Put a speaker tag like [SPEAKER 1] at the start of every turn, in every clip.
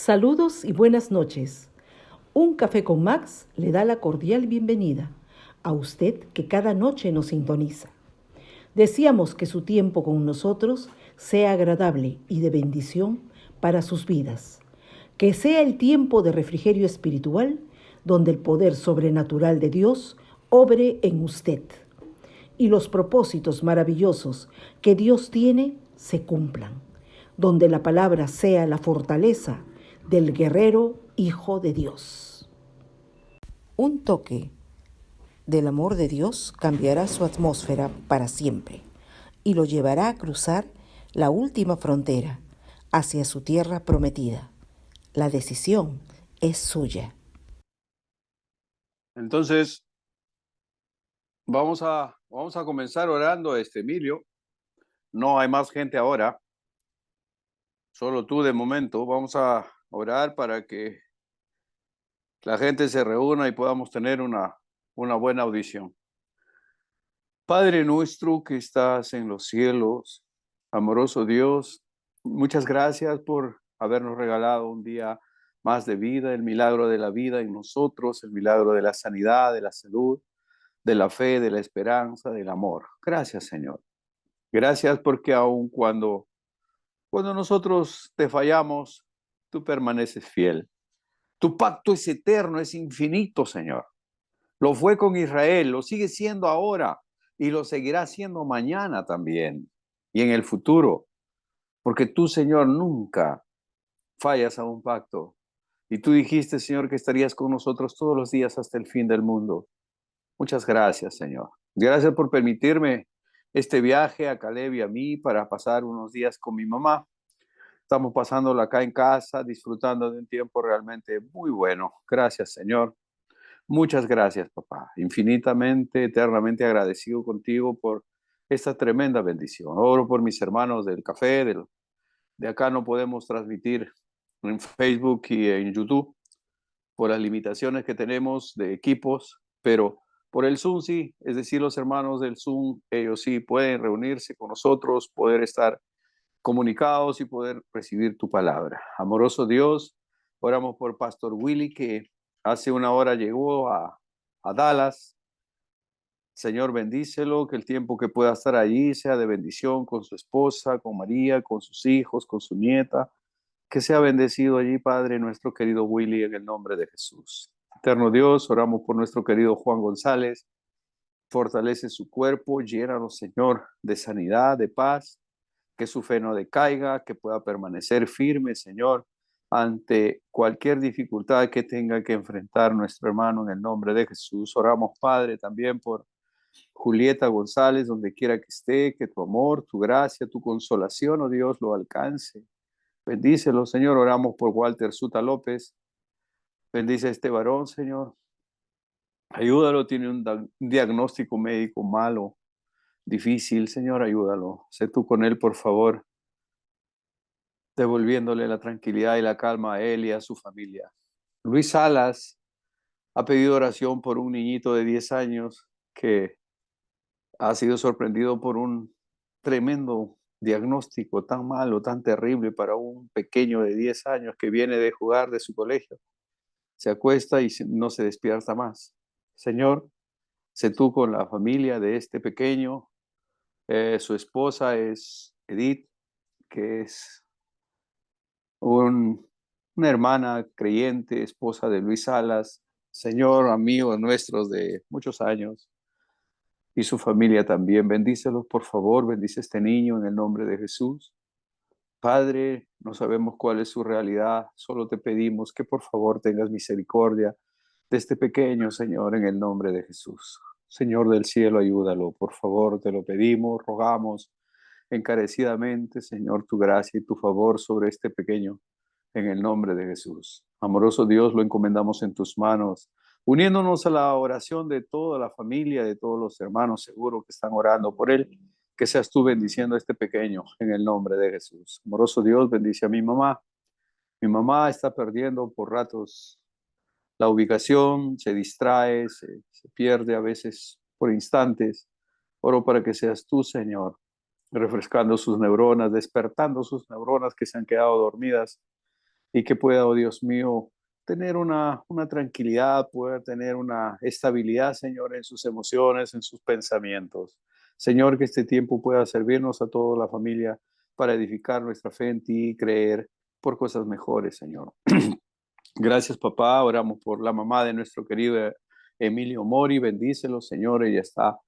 [SPEAKER 1] Saludos y buenas noches. Un café con Max le da la cordial bienvenida a usted que cada noche nos sintoniza. Deseamos que su tiempo con nosotros sea agradable y de bendición para sus vidas. Que sea el tiempo de refrigerio espiritual donde el poder sobrenatural de Dios obre en usted y los propósitos maravillosos que Dios tiene se cumplan, donde la palabra sea la fortaleza del guerrero Hijo de Dios. Un toque del amor de Dios cambiará su atmósfera para siempre y lo llevará a cruzar la última frontera hacia su tierra prometida. La decisión es suya.
[SPEAKER 2] Entonces, vamos a comenzar orando, Emilio. No hay más gente ahora, solo tú de momento. Vamos a orar para que la gente se reúna y podamos tener una buena audición. Padre nuestro que estás en los cielos, amoroso Dios, muchas gracias por habernos regalado un día más de vida, el milagro de la vida en nosotros, el milagro de la sanidad, de la salud, de la fe, de la esperanza, del amor. Gracias, Señor. Gracias porque aun cuando nosotros te fallamos, tú permaneces fiel. Tu pacto es eterno, es infinito, Señor. Lo fue con Israel, lo sigue siendo ahora y lo seguirá siendo mañana también y en el futuro. Porque tú, Señor, nunca fallas a un pacto. Y tú dijiste, Señor, que estarías con nosotros todos los días hasta el fin del mundo. Muchas gracias, Señor. Gracias por permitirme este viaje a Caleb y a mí para pasar unos días con mi mamá. Estamos pasándolo acá en casa, disfrutando de un tiempo realmente muy bueno. Gracias, Señor. Muchas gracias, papá. Infinitamente, eternamente agradecido contigo por esta tremenda bendición. Oro por mis hermanos del café, de acá no podemos transmitir en Facebook y en YouTube por las limitaciones que tenemos de equipos, pero por el Zoom sí, es decir, los hermanos del Zoom, ellos sí pueden reunirse con nosotros, poder estar comunicados y poder recibir tu palabra. Amoroso Dios, oramos por Pastor Willy que hace una hora llegó a Dallas. Señor, bendícelo, que el tiempo que pueda estar allí sea de bendición con su esposa, con María, con sus hijos, con su nieta. Que sea bendecido allí, Padre, nuestro querido Willy, en el nombre de Jesús. Eterno Dios, oramos por nuestro querido Juan González. Fortalece su cuerpo, llénalo, Señor, de sanidad, de paz, que su fe no decaiga, que pueda permanecer firme, Señor, ante cualquier dificultad que tenga que enfrentar nuestro hermano en el nombre de Jesús. Oramos, Padre, también por Julieta González, donde quiera que esté, que tu amor, tu gracia, tu consolación, oh Dios, lo alcance. Bendícelo, Señor. Oramos por Walter Suta López. Bendice a este varón, Señor. Ayúdalo, tiene un diagnóstico médico malo, difícil, Señor, ayúdalo. Sé tú con él, por favor, devolviéndole la tranquilidad y la calma a él y a su familia. Luis Salas ha pedido oración por un niñito de 10 años que ha sido sorprendido por un tremendo diagnóstico tan malo, tan terrible para un pequeño de 10 años que viene de jugar de su colegio. Se acuesta y no se despierta más. Señor, sé tú con la familia de este pequeño. Su esposa es Edith, que es un, una hermana creyente, esposa de Luis Salas, Señor, amigo nuestros de muchos años, y su familia también. Bendícelos, por favor, bendice a este niño en el nombre de Jesús. Padre, no sabemos cuál es su realidad, solo te pedimos que por favor tengas misericordia de este pequeño, Señor, en el nombre de Jesús. Señor del cielo, ayúdalo, por favor, te lo pedimos, rogamos encarecidamente, Señor, tu gracia y tu favor sobre este pequeño, en el nombre de Jesús. Amoroso Dios, lo encomendamos en tus manos, uniéndonos a la oración de toda la familia, de todos los hermanos, seguro que están orando por él. Que seas tú bendiciendo a este pequeño en el nombre de Jesús. Amoroso Dios, bendice a mi mamá. Mi mamá está perdiendo por ratos la ubicación, se distrae, se pierde a veces por instantes. Oro para que seas tú, Señor, refrescando sus neuronas, despertando sus neuronas que se han quedado dormidas y que pueda, oh Dios mío, tener una tranquilidad, poder tener una estabilidad, Señor, en sus emociones, en sus pensamientos. Señor, que este tiempo pueda servirnos a toda la familia para edificar nuestra fe en ti y creer por cosas mejores, Señor. Gracias, papá. Oramos por la mamá de nuestro querido Emilio Mori. Bendícelo, Señor. Ella está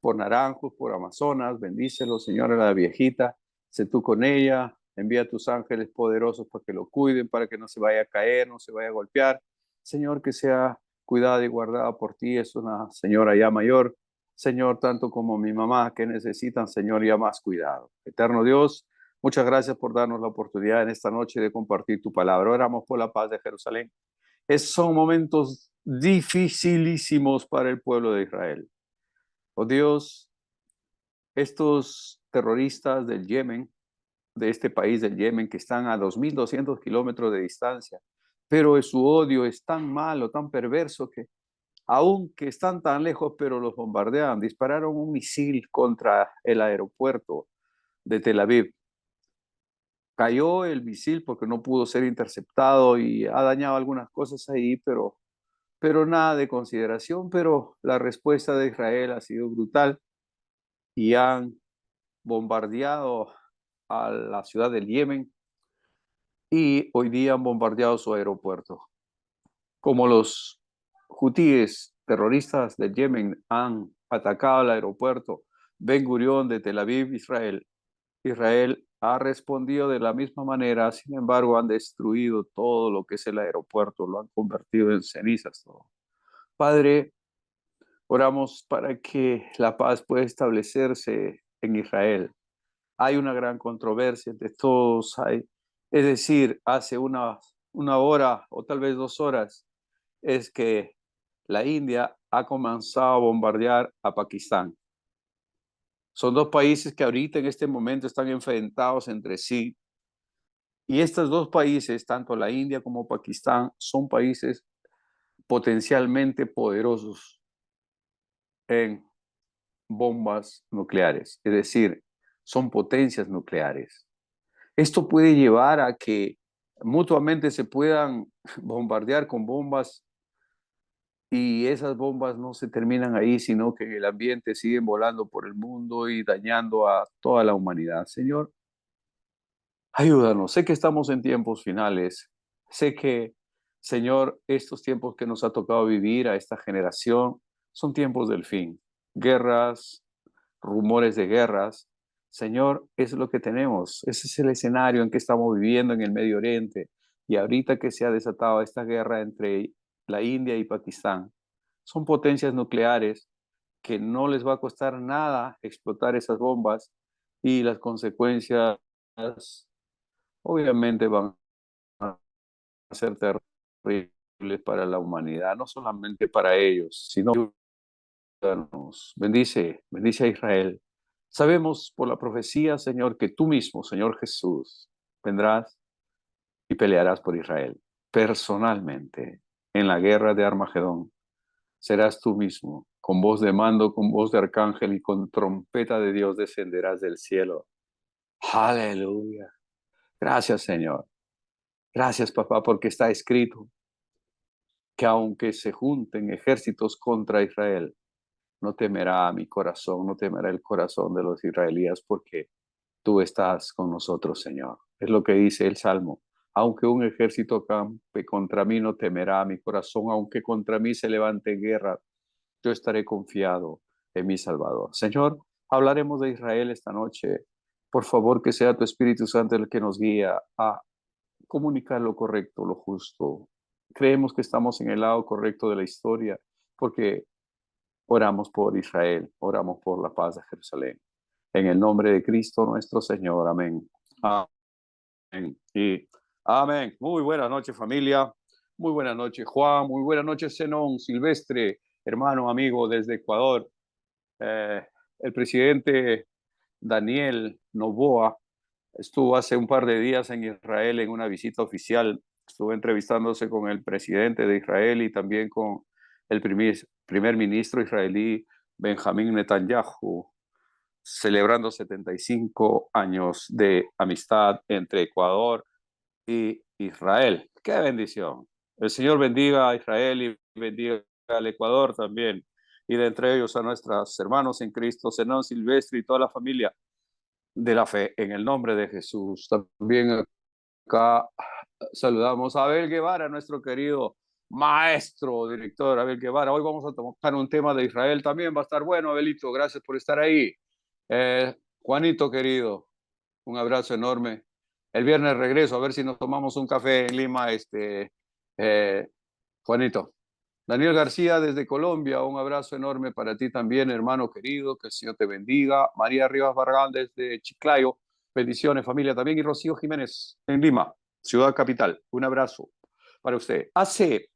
[SPEAKER 2] por Naranjos, por Amazonas. Bendícelo, Señor, a la viejita. Sé tú con ella. Envía tus ángeles poderosos para que lo cuiden, para que no se vaya a caer, no se vaya a golpear. Señor, que sea cuidada y guardada por ti. Es una señora ya mayor. Señor, tanto como mi mamá, que necesitan, Señor, ya más cuidado. Eterno Dios, muchas gracias por darnos la oportunidad en esta noche de compartir tu palabra. Oramos por la paz de Jerusalén. Son momentos dificilísimos para el pueblo de Israel. Oh Dios, estos terroristas del Yemen, de este país del Yemen, que están a 2.200 kilómetros de distancia, pero su odio es tan malo, tan perverso, que aunque están tan lejos, pero los bombardean. Dispararon un misil contra el aeropuerto de Tel Aviv. Cayó el misil porque no pudo ser interceptado y ha dañado algunas cosas ahí, pero nada de consideración. Pero la respuesta de Israel ha sido brutal y han bombardeado a la ciudad del Yemen y hoy día han bombardeado su aeropuerto. Como los hutíes terroristas del Yemen han atacado el aeropuerto Ben Gurión de Tel Aviv, Israel, Israel ha respondido de la misma manera. Sin embargo, han destruido todo lo que es el aeropuerto, lo han convertido en cenizas todo. Padre, oramos para que la paz pueda establecerse en Israel. Hay una gran controversia entre todos. Es decir, hace una hora o tal vez 2 horas es que la India ha comenzado a bombardear a Pakistán. Son dos países que ahorita en este momento están enfrentados entre sí. Y estos dos países, tanto la India como Pakistán, son países potencialmente poderosos en bombas nucleares, es decir, son potencias nucleares. Esto puede llevar a que mutuamente se puedan bombardear con bombas y esas bombas no se terminan ahí, sino que en el ambiente siguen volando por el mundo y dañando a toda la humanidad. Señor, ayúdanos. Sé que estamos en tiempos finales. Sé que, Señor, estos tiempos que nos ha tocado vivir a esta generación son tiempos del fin. Guerras, rumores de guerras. Señor, es lo que tenemos. Ese es el escenario en que estamos viviendo en el Medio Oriente. Y ahorita que se ha desatado esta guerra entre la India y Pakistán, son potencias nucleares que no les va a costar nada explotar esas bombas y las consecuencias obviamente van a ser terribles para la humanidad, no solamente para ellos, sino ayúdanos. Bendice, bendice a Israel. Sabemos por la profecía, Señor, que tú mismo, Señor Jesús, vendrás y pelearás por Israel personalmente en la guerra de Armagedón. Serás tú mismo, con voz de mando, con voz de arcángel y con trompeta de Dios descenderás del cielo. Aleluya. Gracias, Señor. Gracias, papá, porque está escrito que aunque se junten ejércitos contra Israel, no temerá mi corazón, no temerá el corazón de los israelíes, porque tú estás con nosotros, Señor. Es lo que dice el Salmo. Aunque un ejército campe contra mí, no temerá mi corazón. Aunque contra mí se levante guerra, yo estaré confiado en mi Salvador. Señor, hablaremos de Israel esta noche. Por favor, que sea tu Espíritu Santo el que nos guía a comunicar lo correcto, lo justo. Creemos que estamos en el lado correcto de la historia porque oramos por Israel, oramos por la paz de Jerusalén. En el nombre de Cristo nuestro Señor. Amén. Amén. Y amén. Muy buenas noches, familia. Muy buenas noches, Juan. Muy buenas noches, Zenón, Silvestre, hermano, amigo desde Ecuador. Eh, el presidente Daniel Noboa estuvo hace un par de días en Israel en una visita oficial. Estuvo entrevistándose con el presidente de Israel y también con el primer ministro israelí Benjamín Netanyahu, celebrando 75 años de amistad entre Ecuador y Israel. ¡Qué bendición! El Señor bendiga a Israel y bendiga al Ecuador también. Y de entre ellos a nuestros hermanos en Cristo, Zenón Silvestre y toda la familia de la fe, en el nombre de Jesús. También acá saludamos a Abel Guevara, nuestro querido maestro, director Abel Guevara. Hoy vamos a tocar un tema de Israel también. Va a estar bueno, Abelito. Gracias por estar ahí. Juanito, querido, un abrazo enorme. El viernes regreso, a ver si nos tomamos un café en Lima, Juanito. Daniel García desde Colombia, un abrazo enorme para ti también, hermano querido, que el Señor te bendiga. María Rivas Barragán desde Chiclayo, bendiciones familia también. Y Rocío Jiménez en Lima, ciudad capital, un abrazo para usted. Hace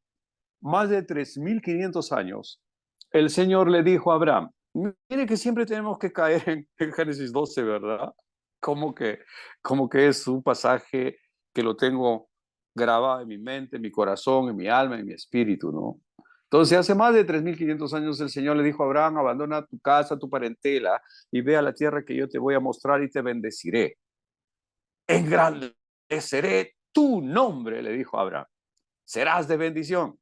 [SPEAKER 2] más de 3.500 años, el Señor le dijo a Abraham, mire que siempre tenemos que caer en Génesis 12, ¿verdad? Como que, como que es un pasaje que lo tengo grabado en mi mente, en mi corazón, en mi alma, en mi espíritu, ¿no? Entonces, hace más de 3.500 años el Señor le dijo a Abraham, abandona tu casa, tu parentela, y ve a la tierra que yo te voy a mostrar y te bendeciré. Engrandeceré tu nombre, le dijo a Abraham. Serás de bendición.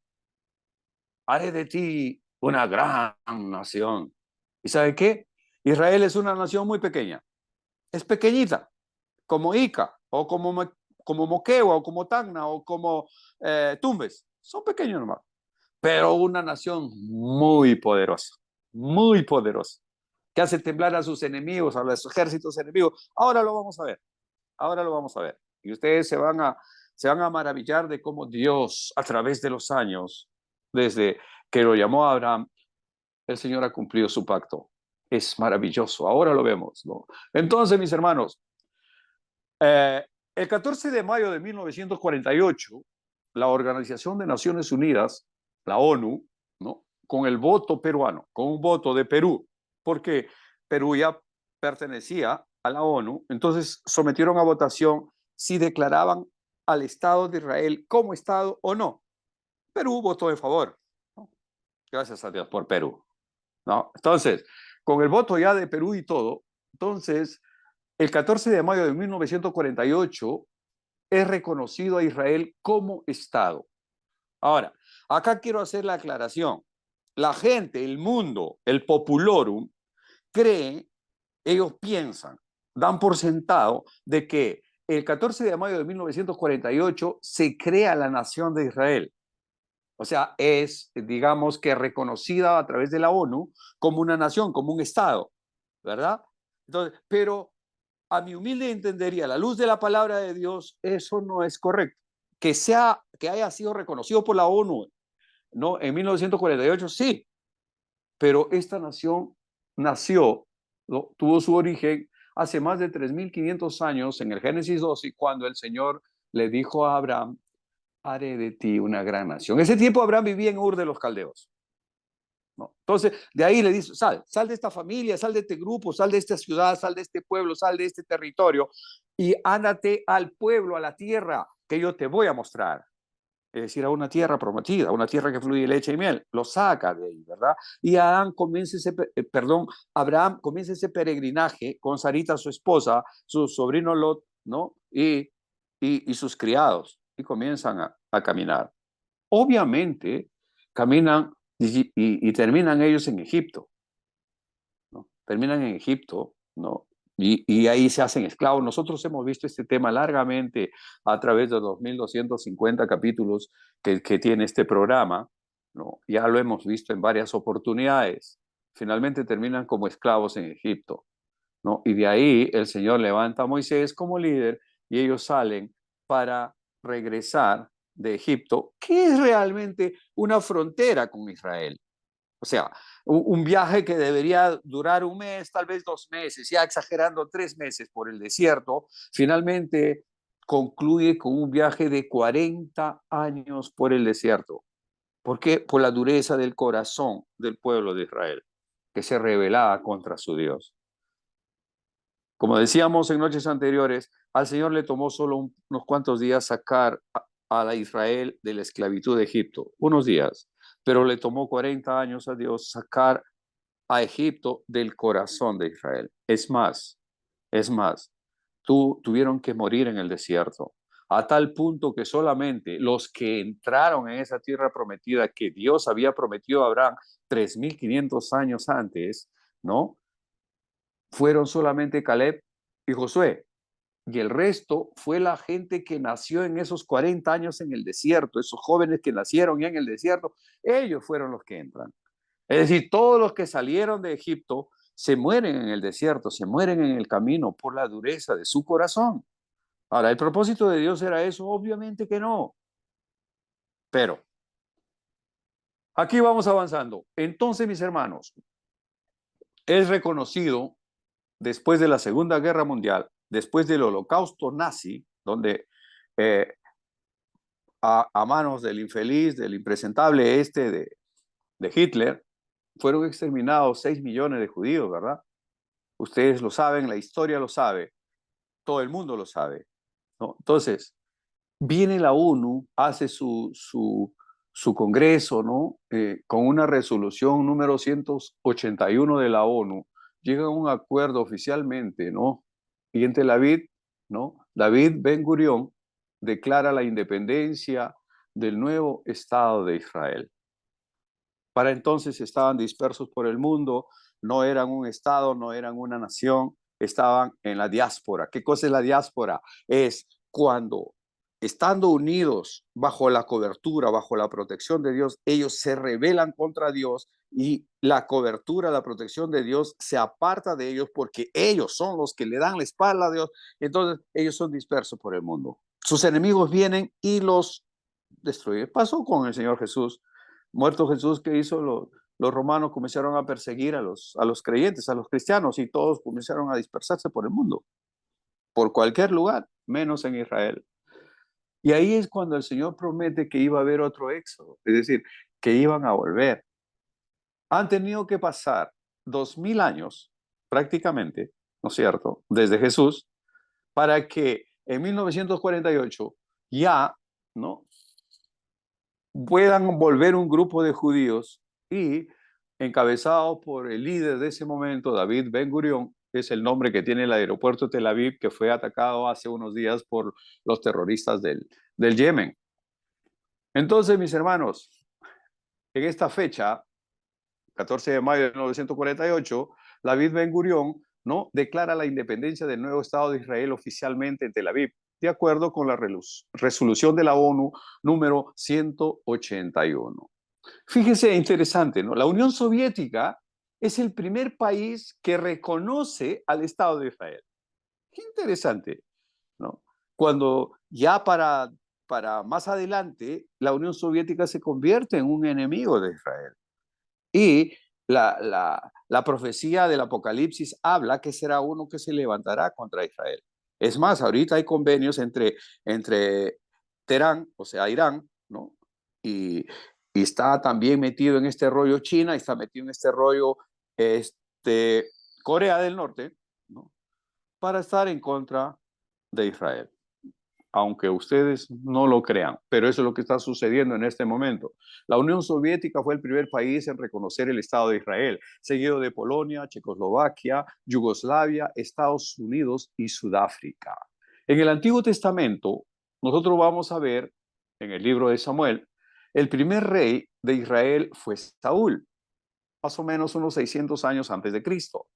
[SPEAKER 2] Haré de ti una gran nación. ¿Y sabe qué? Israel es una nación muy pequeña. Es pequeñita, como Ica, o como Moquegua, o como Tacna, o como Tumbes. Son pequeños nomás. Pero una nación muy poderosa, que hace temblar a sus enemigos, a los ejércitos enemigos. Ahora lo vamos a ver, ahora lo vamos a ver. Y ustedes se van a maravillar de cómo Dios, a través de los años, desde que lo llamó a Abraham, el Señor ha cumplido su pacto. Es maravilloso, ahora lo vemos, ¿no? Entonces, mis hermanos, el 14 de mayo de 1948, la Organización de Naciones Unidas, la ONU, ¿no? Con el voto peruano, con un voto de Perú, porque Perú ya pertenecía a la ONU, entonces sometieron a votación si declaraban al Estado de Israel como Estado o no. Perú votó en favor, ¿no? Gracias a Dios por Perú, ¿no? Entonces, con el voto ya de Perú y todo, entonces, el 14 de mayo de 1948 es reconocido a Israel como Estado. Ahora, acá quiero hacer la aclaración. La gente, el mundo, el populorum, creen, ellos piensan, dan por sentado de que el 14 de mayo de 1948 se crea la nación de Israel. O sea, es, digamos que reconocida a través de la ONU como una nación, como un Estado, ¿verdad? Entonces, pero a mi humilde entender y a la luz de la palabra de Dios, eso no es correcto. Que haya sido reconocido por la ONU, ¿no? En 1948, sí, pero esta nación nació, ¿no? Tuvo su origen hace más de 3.500 años en el Génesis 12, cuando el Señor le dijo a Abraham, haré de ti una gran nación. En ese tiempo Abraham vivía en Ur de los Caldeos, ¿no? Entonces, de ahí le dice, sal de esta familia, sal de este grupo, sal de esta ciudad, sal de este pueblo, sal de este territorio y ándate al pueblo, a la tierra que yo te voy a mostrar. Es decir, a una tierra prometida, una tierra que fluye leche y miel. Lo saca de ahí, ¿verdad? Y Abraham comienza ese peregrinaje con Sarita, su esposa, su sobrino Lot, ¿no? Y sus criados. Y comienzan a caminar. Obviamente, caminan y terminan ellos en Egipto, ¿no? Terminan en Egipto, ¿no? Y ahí se hacen esclavos. Nosotros hemos visto este tema largamente a través de los 1.250 capítulos que tiene este programa, ¿no? Ya lo hemos visto en varias oportunidades. Finalmente terminan como esclavos en Egipto, ¿no? Y de ahí el Señor levanta a Moisés como líder y ellos salen para regresar de Egipto, que es realmente una frontera con Israel. O sea, un viaje que debería durar un mes, tal vez 2 meses, ya exagerando 3 meses por el desierto, finalmente concluye con un viaje de 40 años por el desierto. ¿Por qué? Por la dureza del corazón del pueblo de Israel, que se rebelaba contra su Dios. Como decíamos en noches anteriores, al Señor le tomó solo unos cuantos días sacar a la Israel de la esclavitud de Egipto, unos días, pero le tomó 40 años a Dios sacar a Egipto del corazón de Israel. Es más, tuvieron que morir en el desierto. a tal punto que solamente los que entraron en esa tierra prometida que Dios había prometido a Abraham 3.500 años antes, ¿no? Fueron solamente Caleb y Josué. Y el resto fue la gente que nació en esos 40 años en el desierto, esos jóvenes que nacieron en el desierto, ellos fueron los que entran. Es decir, todos los que salieron de Egipto se mueren en el desierto, se mueren en el camino por la dureza de su corazón. Ahora, ¿el propósito de Dios era eso? Obviamente que no. Pero aquí vamos avanzando. Entonces, mis hermanos, es reconocido después de la Segunda Guerra Mundial, después del Holocausto nazi, donde eh, a manos del infeliz, del impresentable de Hitler, fueron exterminados 6 millones de judíos, ¿verdad? Ustedes lo saben, la historia lo sabe, todo el mundo lo sabe, ¿no? Entonces, viene la ONU, hace su congreso, ¿no? Con una resolución número 181 de la ONU, llega a un acuerdo oficialmente, ¿no? Y en Tel Aviv, ¿no? David Ben Gurión declara la independencia del nuevo Estado de Israel. Para entonces estaban dispersos por el mundo, no eran un Estado, no eran una nación, estaban en la diáspora. ¿Qué cosa es la diáspora? Es cuando, estando unidos bajo la cobertura, bajo la protección de Dios, ellos se rebelan contra Dios y la cobertura, la protección de Dios se aparta de ellos porque ellos son los que le dan la espalda a Dios. Entonces ellos son dispersos por el mundo. Sus enemigos vienen y los destruyen. Pasó con el Señor Jesús. Muerto Jesús, ¿qué hizo? Los romanos comenzaron a perseguir a los creyentes, a los cristianos, y todos comenzaron a dispersarse por el mundo, por cualquier lugar, menos en Israel. Y ahí es cuando el Señor promete que iba a haber otro éxodo, es decir, que iban a volver. Han tenido que pasar 2000 años, prácticamente, ¿no es cierto?, desde Jesús, para que en 1948 ya, ¿no?, puedan volver un grupo de judíos y encabezado por el líder de ese momento, David Ben Gurión, es el nombre que tiene el aeropuerto de Tel Aviv, que fue atacado hace unos días por los terroristas del Yemen. Entonces, mis hermanos, en esta fecha, 14 de mayo de 1948, David Ben Gurión, ¿no?, declara la independencia del nuevo Estado de Israel oficialmente en Tel Aviv, de acuerdo con la resolución de la ONU número 181. Fíjese, interesante, ¿no? La Unión Soviética es el primer país que reconoce al Estado de Israel. Qué interesante, ¿no? Cuando ya para más adelante, la Unión Soviética se convierte en un enemigo de Israel. Y la profecía del Apocalipsis habla que será uno que se levantará contra Israel. Es más, ahorita hay convenios entre Teherán, o sea, Irán, ¿no? Y está también metido en este rollo China, y está metido en este rollo Corea del Norte, ¿no?, para estar en contra de Israel, aunque ustedes no lo crean, pero eso es lo que está sucediendo en este momento. La Unión Soviética fue el primer país en reconocer el Estado de Israel, seguido de Polonia, Checoslovaquia, Yugoslavia, Estados Unidos y Sudáfrica. En el Antiguo Testamento, nosotros vamos a ver, en el libro de Samuel, el primer rey de Israel fue Saúl, más o menos unos 600 años antes de Cristo.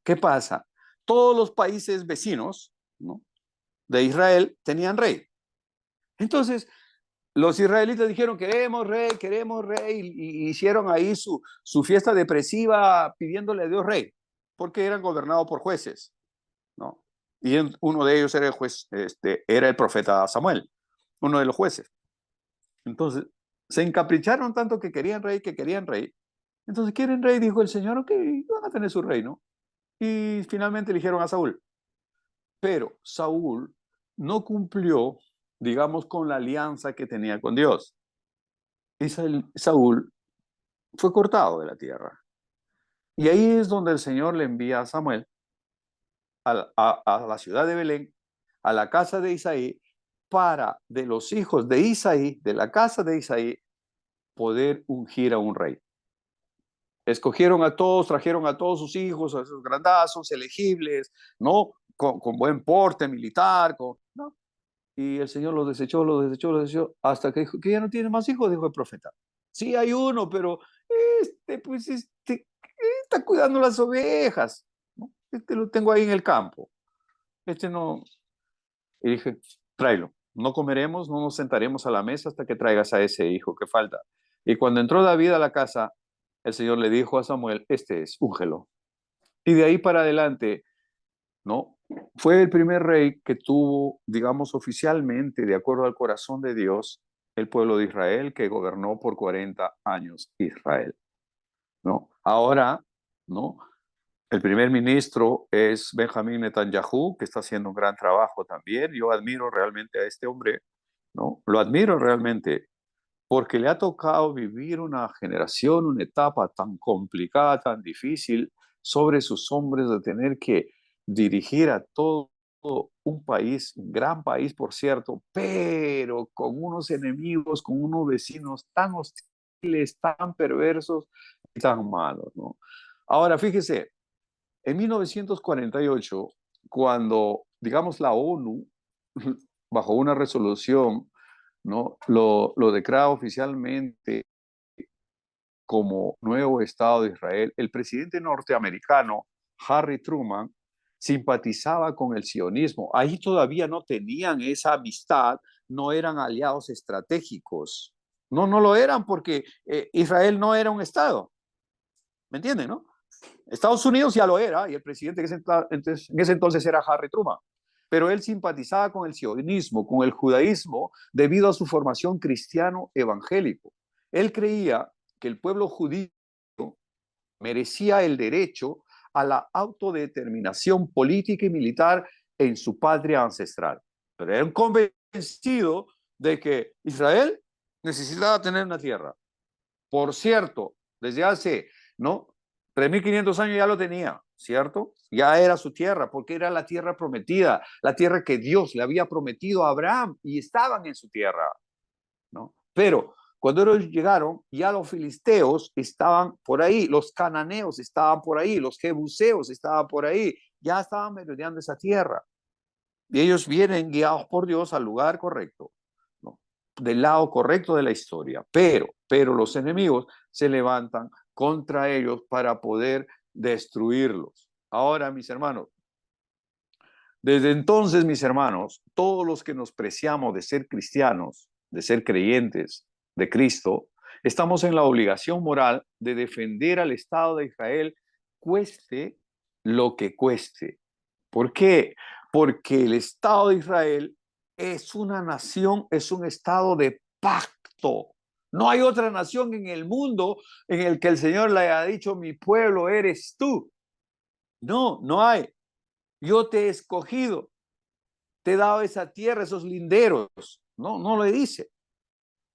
[SPEAKER 2] ¿Qué pasa? Todos los países vecinos, ¿no?, de Israel tenían rey. Entonces, los israelitas dijeron, queremos rey, y hicieron ahí su fiesta depresiva pidiéndole a Dios rey, porque eran gobernados por jueces, ¿no? Y uno de ellos era el juez, era el profeta Samuel, uno de los jueces. Entonces, se encapricharon tanto que querían rey. Entonces, ¿quieren rey? Dijo el Señor, ok, van a tener su reino. Y finalmente eligieron a Saúl. Pero Saúl no cumplió, digamos, con la alianza que tenía con Dios. Y Saúl fue cortado de la tierra. Y ahí es donde el Señor le envía a Samuel a la ciudad de Belén, a la casa de Isaí, para de los hijos de Isaí, de la casa de Isaí, poder ungir a un rey. Escogieron a todos, trajeron a todos sus hijos, a esos grandazos, elegibles, ¿no? Con buen porte militar, ¿no? Y el Señor los desechó, hasta que dijo que ya no tiene más hijos, dijo el profeta. Sí, hay uno, pero pues está cuidando las ovejas, ¿no? Este lo tengo ahí en el campo. Este no. Y dije, tráelo. No comeremos, no nos sentaremos a la mesa hasta que traigas a ese hijo que falta. Y cuando entró David a la casa, el Señor le dijo a Samuel, este es, úngelo. Y de ahí para adelante, ¿no? Fue el primer rey que tuvo, digamos, oficialmente, de acuerdo al corazón de Dios, el pueblo de Israel, que gobernó por 40 años Israel, ¿no? Ahora, ¿no? El primer ministro es Benjamín Netanyahu, que está haciendo un gran trabajo también. Yo admiro realmente a este hombre, ¿no? Lo admiro realmente porque le ha tocado vivir una generación, una etapa tan complicada, tan difícil sobre sus hombres de tener que dirigir a todo un país, un gran país, por cierto, pero con unos enemigos, con unos vecinos tan hostiles, tan perversos y tan malos, ¿no? Ahora, fíjese, en 1948, cuando, digamos, la ONU, bajo una resolución, ¿no? Lo declara oficialmente como nuevo Estado de Israel, el presidente norteamericano Harry Truman simpatizaba con el sionismo. Ahí todavía no tenían esa amistad, no eran aliados estratégicos. No, no lo eran porque Israel no era un Estado. ¿Me entienden, no? Estados Unidos ya lo era y el presidente en ese entonces era Harry Truman. Pero él simpatizaba con el sionismo, con el judaísmo, debido a su formación cristiano evangélico. Él creía que el pueblo judío merecía el derecho a la autodeterminación política y militar en su patria ancestral. Pero era un convencido de que Israel necesitaba tener una tierra. Por cierto, desde hace, ¿no? 3.500 años ya lo tenía, ¿cierto? Ya era su tierra, porque era la tierra prometida, la tierra que Dios le había prometido a Abraham y estaban en su tierra, ¿no? Pero cuando ellos llegaron, ya los filisteos estaban por ahí, los cananeos estaban por ahí, los jebuseos estaban por ahí, ya estaban merodeando esa tierra. Y ellos vienen guiados por Dios al lugar correcto, ¿no? Del lado correcto de la historia. Pero los enemigos se levantan contra ellos para poder destruirlos. Ahora, mis hermanos, desde entonces, mis hermanos, todos los que nos preciamos de ser cristianos, de ser creyentes de Cristo, estamos en la obligación moral de defender al Estado de Israel, cueste lo que cueste. ¿Por qué? Porque el Estado de Israel es una nación, es un Estado de pacto. No hay otra nación en el mundo en el que el Señor le haya dicho, mi pueblo eres tú. No, no hay. Yo te he escogido, te he dado esa tierra, esos linderos. No, no le dice.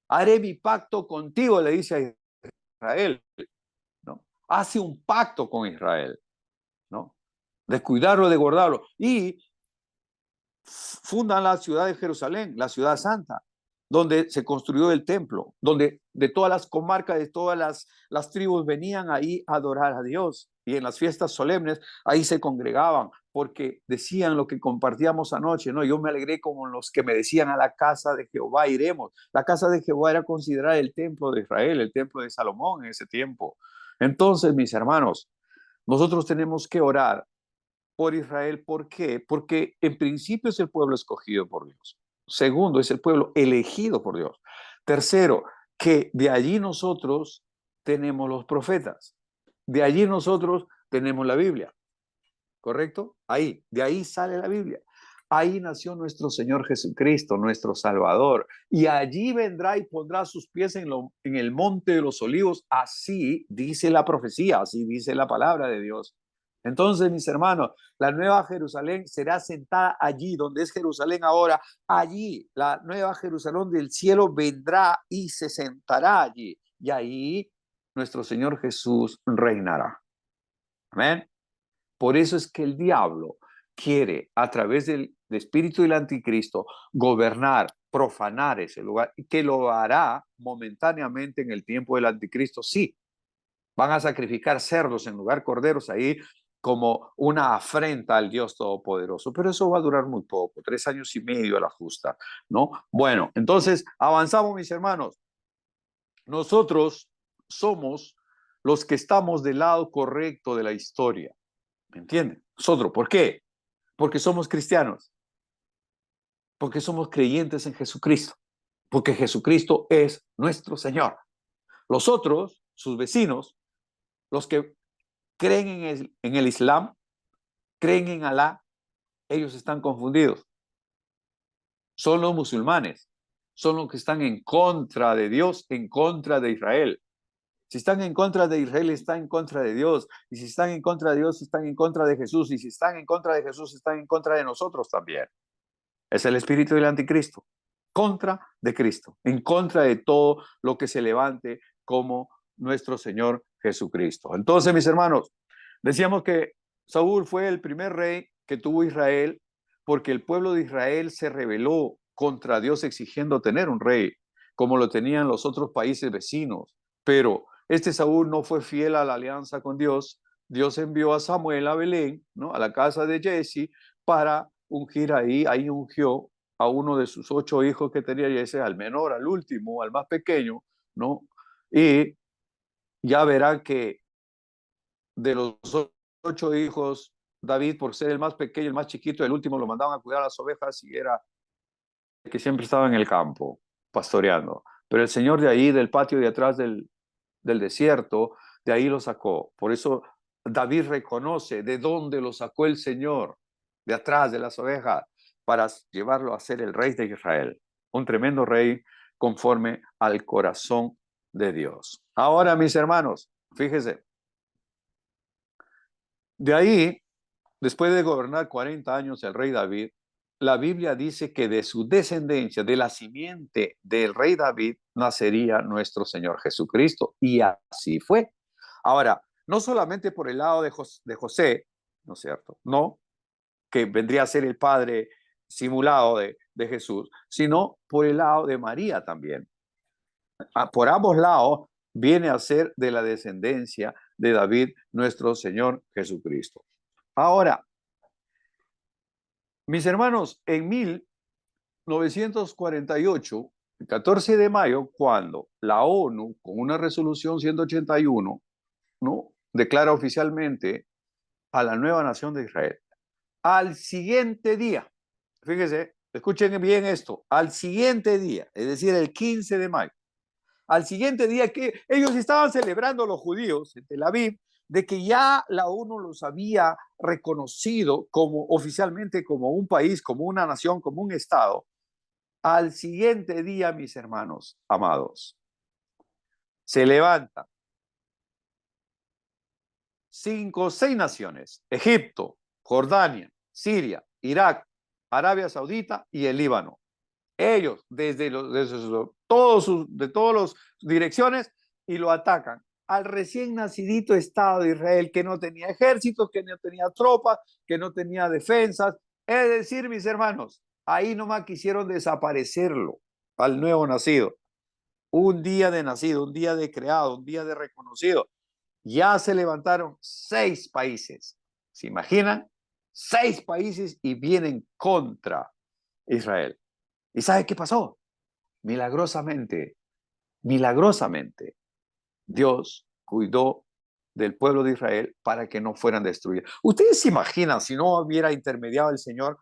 [SPEAKER 2] Haré mi pacto contigo, le dice a Israel. ¿No? Hace un pacto con Israel, ¿no? De cuidarlo, de guardarlo. Y fundan la ciudad de Jerusalén, la ciudad santa, donde se construyó el templo, donde de todas las comarcas, de todas las tribus venían ahí a adorar a Dios. Y en las fiestas solemnes ahí se congregaban, porque decían lo que compartíamos anoche, ¿no? Yo me alegré como los que me decían, a la casa de Jehová iremos. La casa de Jehová era considerada el templo de Israel, el templo de Salomón en ese tiempo. Entonces, mis hermanos, nosotros tenemos que orar por Israel. ¿Por qué? Porque en principio es el pueblo escogido por Dios. Segundo, es el pueblo elegido por Dios. Tercero, que de allí nosotros tenemos los profetas. De allí nosotros tenemos la Biblia. ¿Correcto? Ahí, de ahí sale la Biblia. Ahí nació nuestro Señor Jesucristo, nuestro Salvador. Y allí vendrá y pondrá sus pies en el monte de los olivos. Así dice la profecía, así dice la palabra de Dios. Entonces, mis hermanos, la nueva Jerusalén será sentada allí, donde es Jerusalén ahora. Allí, la nueva Jerusalén del cielo vendrá y se sentará allí. Y ahí nuestro Señor Jesús reinará. Amén. Por eso es que el diablo quiere, a través del espíritu del anticristo, gobernar, profanar ese lugar, y que lo hará momentáneamente en el tiempo del anticristo. Sí, van a sacrificar cerdos en lugar de corderos ahí, como una afrenta al Dios Todopoderoso, pero eso va a durar muy poco, 3 años y medio a la justa, ¿no? Bueno, entonces avanzamos, mis hermanos. Nosotros somos los que estamos del lado correcto de la historia, ¿me entienden? Nosotros, ¿por qué? Porque somos cristianos, porque somos creyentes en Jesucristo, porque Jesucristo es nuestro Señor. Los otros, sus vecinos, los que creen en el Islam, creen en Alá, ellos están confundidos. Son los musulmanes, son los que están en contra de Dios, en contra de Israel. Si están en contra de Israel, están en contra de Dios. Y si están en contra de Dios, están en contra de Jesús. Y si están en contra de Jesús, están en contra de nosotros también. Es el espíritu del anticristo. Contra de Cristo. En contra de todo lo que se levante como nuestro Señor Jesucristo. Entonces, mis hermanos, decíamos que Saúl fue el primer rey que tuvo Israel porque el pueblo de Israel se rebeló contra Dios exigiendo tener un rey, como lo tenían los otros países vecinos. Pero este Saúl no fue fiel a la alianza con Dios. Dios envió a Samuel a Belén, ¿no? A la casa de Jesse, para ungir ahí ungió a uno de sus 8 hijos que tenía Jesse, al menor, al último, al más pequeño, ¿no? Y ya verán que de los 8 hijos, David, por ser el más pequeño, el más chiquito, el último, lo mandaban a cuidar a las ovejas y era el que siempre estaba en el campo, pastoreando. Pero el Señor de ahí, del patio de atrás del desierto, de ahí lo sacó. Por eso David reconoce de dónde lo sacó el Señor, de atrás de las ovejas, para llevarlo a ser el rey de Israel. Un tremendo rey conforme al corazón de Dios. Ahora, mis hermanos, fíjense, de ahí, después de gobernar 40 años el rey David, la Biblia dice que de su descendencia, de la simiente del rey David, nacería nuestro Señor Jesucristo. Y así fue. Ahora, no solamente por el lado de José, ¿no es cierto? No, que vendría a ser el padre simulado de Jesús, sino por el lado de María también. Por ambos lados viene a ser de la descendencia de David, nuestro Señor Jesucristo. Ahora, mis hermanos, en 1948, el 14 de mayo, cuando la ONU, con una resolución 181, ¿no?, declara oficialmente a la nueva nación de Israel, al siguiente día, fíjense, escuchen bien esto, al siguiente día, es decir, el 15 de mayo, al siguiente día que ellos estaban celebrando los judíos en Tel Aviv, de que ya la ONU los había reconocido como oficialmente como un país, como una nación, como un estado. Al siguiente día, mis hermanos amados, se levantan 5 o 6 naciones: Egipto, Jordania, Siria, Irak, Arabia Saudita y el Líbano. Ellos, desde todas las direcciones, y lo atacan al recién nacidito Estado de Israel, que no tenía ejército, que no tenía tropas, que no tenía defensas. Es decir, mis hermanos, ahí nomás quisieron desaparecerlo al nuevo nacido. Un día de nacido, un día de creado, un día de reconocido. Ya se levantaron 6 países. ¿Se imaginan? 6 países y vienen contra Israel. ¿Y sabe qué pasó? Milagrosamente, Dios cuidó del pueblo de Israel para que no fueran destruidos. ¿Ustedes se imaginan si no hubiera intermediado el Señor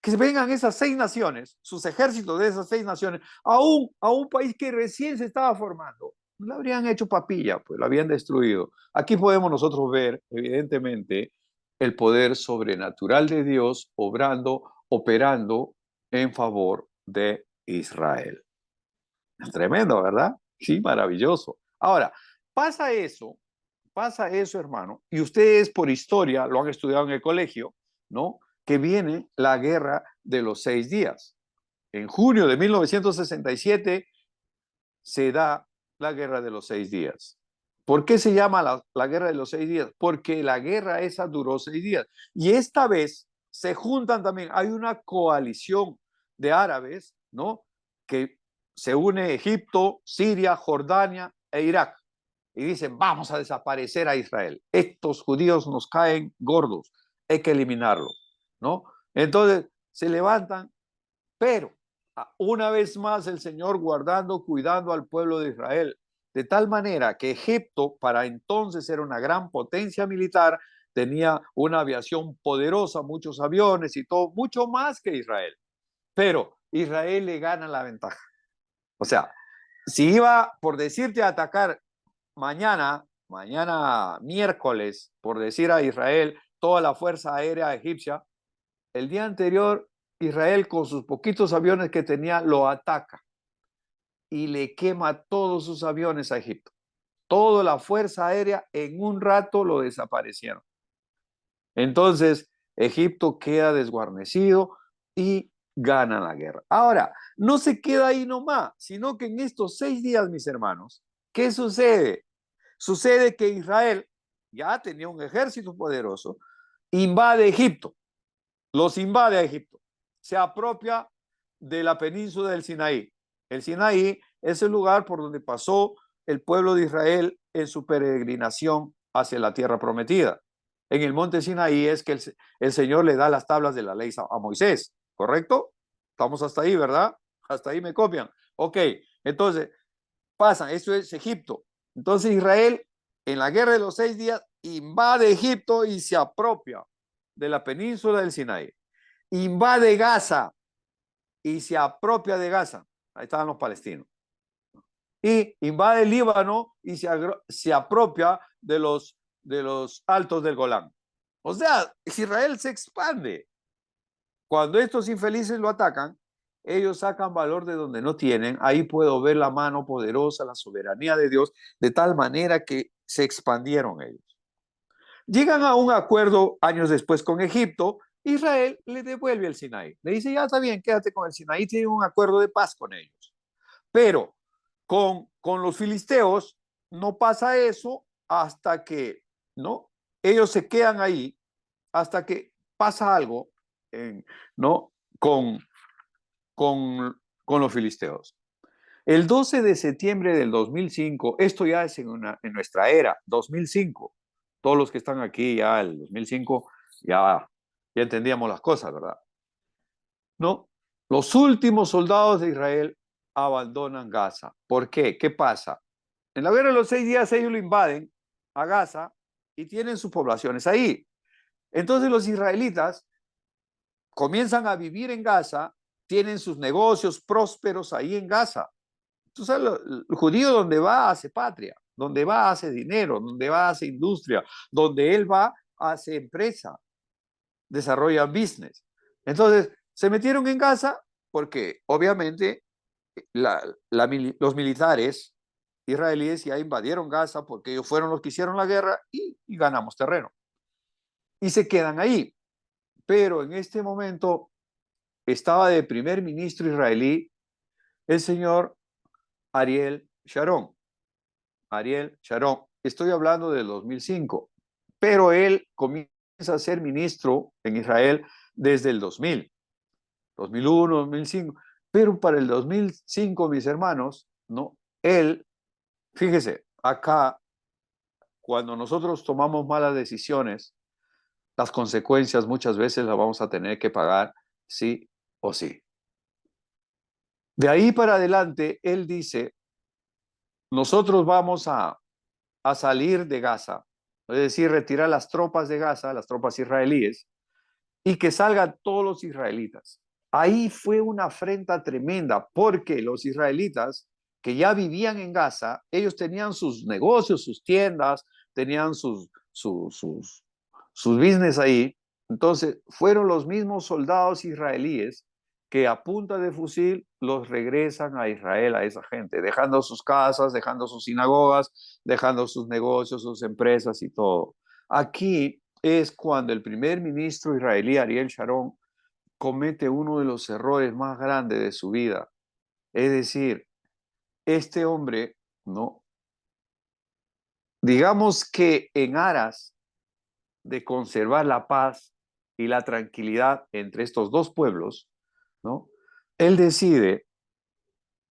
[SPEAKER 2] que vengan esas 6 naciones, sus ejércitos de esas 6 naciones, a un país que recién se estaba formando? No le habrían hecho papilla, pues lo habían destruido. Aquí podemos nosotros ver, evidentemente, el poder sobrenatural de Dios obrando, operando en favor de Israel. Es tremendo, ¿verdad? Sí, maravilloso. Ahora, pasa eso, hermano, y ustedes por historia lo han estudiado en el colegio, ¿no? Que viene la guerra de los 6 días. En junio de 1967 se da la guerra de los 6 días. ¿Por qué se llama la guerra de los 6 días? Porque la guerra esa duró 6 días. Y esta vez se juntan también, hay una coalición de árabes, ¿no?, que se une Egipto, Siria, Jordania e Irak. y dicen, vamos a desaparecer a Israel. Estos judíos nos caen gordos, hay que eliminarlo, ¿no? Entonces se levantan, pero una vez más el Señor guardando, cuidando al pueblo de Israel, de tal manera que Egipto, para entonces era una gran potencia militar, tenía una aviación poderosa, muchos aviones y todo, mucho más que Israel. Pero Israel le gana la ventaja. O sea, si iba, por decirte, a atacar mañana miércoles, por decir a Israel, toda la fuerza aérea egipcia, el día anterior Israel con sus poquitos aviones que tenía lo ataca y le quema todos sus aviones a Egipto. Toda la fuerza aérea en un rato lo desaparecieron. Entonces Egipto queda desguarnecido y gana la guerra. Ahora, no se queda ahí nomás, sino que en estos 6 días, mis hermanos, ¿qué sucede? Sucede que Israel ya tenía un ejército poderoso, invade Egipto, los invade a Egipto, se apropia de la península del Sinaí. El Sinaí es el lugar por donde pasó el pueblo de Israel en su peregrinación hacia la tierra prometida. En el monte Sinaí es que el Señor le da las tablas de la ley a Moisés, ¿correcto? Estamos hasta ahí, ¿verdad? Hasta ahí me copian. Ok, entonces pasan, eso es Egipto. Entonces Israel en la guerra de los 6 días invade Egipto y se apropia de la península del Sinaí. Invade Gaza y se apropia de Gaza. Ahí estaban los palestinos. Y invade el Líbano y se apropia de los altos del Golán. O sea, Israel se expande. Cuando estos infelices lo atacan, ellos sacan valor de donde no tienen. Ahí puedo ver la mano poderosa, la soberanía de Dios, de tal manera que se expandieron ellos. Llegan a un acuerdo años después con Egipto. Israel le devuelve el Sinaí. Le dice, ya está bien, quédate con el Sinaí. Tiene un acuerdo de paz con ellos. Pero con los filisteos no pasa eso hasta que, ¿no? Ellos se quedan ahí hasta que pasa algo, ¿no? Con, con los filisteos. El 12 de septiembre del 2005, esto ya es en nuestra era, 2005, todos los que están aquí ya, el 2005, ya entendíamos las cosas, ¿verdad? No, los últimos soldados de Israel abandonan Gaza. ¿Por qué? ¿Qué pasa? En la guerra de los 6 días ellos lo invaden a Gaza y tienen sus poblaciones ahí. Entonces los israelitas comienzan a vivir en Gaza, tienen sus negocios prósperos ahí en Gaza. Tú sabes, el judío donde va hace patria, donde va hace dinero, donde va hace industria, donde él va hace empresa, desarrolla business. Entonces, se metieron en Gaza porque obviamente los militares israelíes ya invadieron Gaza porque ellos fueron los que hicieron la guerra y ganamos terreno. Y se quedan ahí. Pero en este momento estaba de primer ministro israelí el señor Ariel Sharon. Ariel Sharon. Estoy hablando del 2005, pero él comienza a ser ministro en Israel desde el 2000, 2001, 2005. Pero para el 2005, mis hermanos, no, él, fíjese, acá, cuando nosotros tomamos malas decisiones, las consecuencias muchas veces las vamos a tener que pagar sí o sí. De ahí para adelante, él dice, nosotros vamos a salir de Gaza, es decir, retirar las tropas de Gaza, las tropas israelíes, y que salgan todos los israelitas. Ahí fue una afrenta tremenda, porque los israelitas que ya vivían en Gaza, ellos tenían sus negocios, sus tiendas, tenían sus business ahí. Entonces, fueron los mismos soldados israelíes que a punta de fusil los regresan a Israel, a esa gente, dejando sus casas, dejando sus sinagogas, dejando sus negocios, sus empresas y todo. Aquí es cuando el primer ministro israelí, Ariel Sharon, comete uno de los errores más grandes de su vida. Es decir, este hombre, ¿no? Digamos que en aras de conservar la paz y la tranquilidad entre estos dos pueblos, ¿no? Él decide,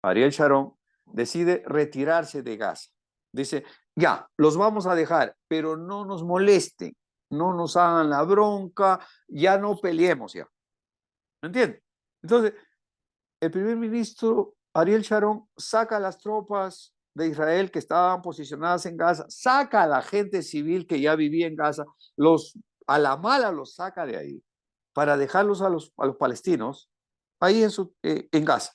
[SPEAKER 2] Ariel Sharon, decide retirarse de Gaza. Dice, ya, los vamos a dejar, pero no nos molesten, no nos hagan la bronca, ya no peleemos ya. ¿Me entiendes? Entonces, el primer ministro Ariel Sharon saca a las tropas de Israel que estaban posicionadas en Gaza, saca a la gente civil que ya vivía en Gaza, a la mala los saca de ahí para dejarlos a los palestinos ahí en Gaza,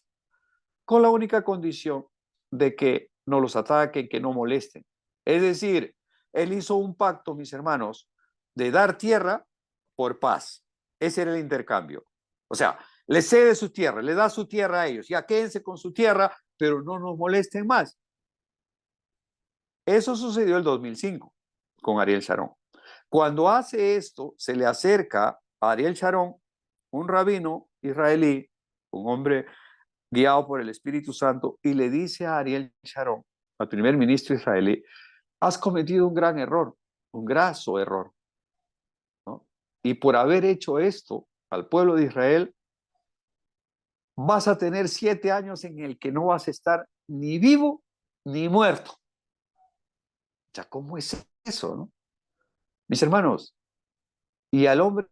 [SPEAKER 2] con la única condición de que no los ataquen, que no molesten. Es decir, él hizo un pacto, mis hermanos, de dar tierra por paz. Ese era el intercambio. O sea, le cede su tierra, le da su tierra a ellos. Ya quédense con su tierra, pero no nos molesten más. Eso sucedió el 2005 con Ariel Sharon. Cuando hace esto, se le acerca a Ariel Sharon, un rabino israelí, un hombre guiado por el Espíritu Santo, y le dice a Ariel Sharon, al primer ministro israelí, has cometido un gran error, un graso error, ¿no? Y por haber hecho esto al pueblo de Israel, vas a tener 7 años en el que no vas a estar ni vivo ni muerto. Ya, ¿cómo es eso, no? Mis hermanos, y al hombre,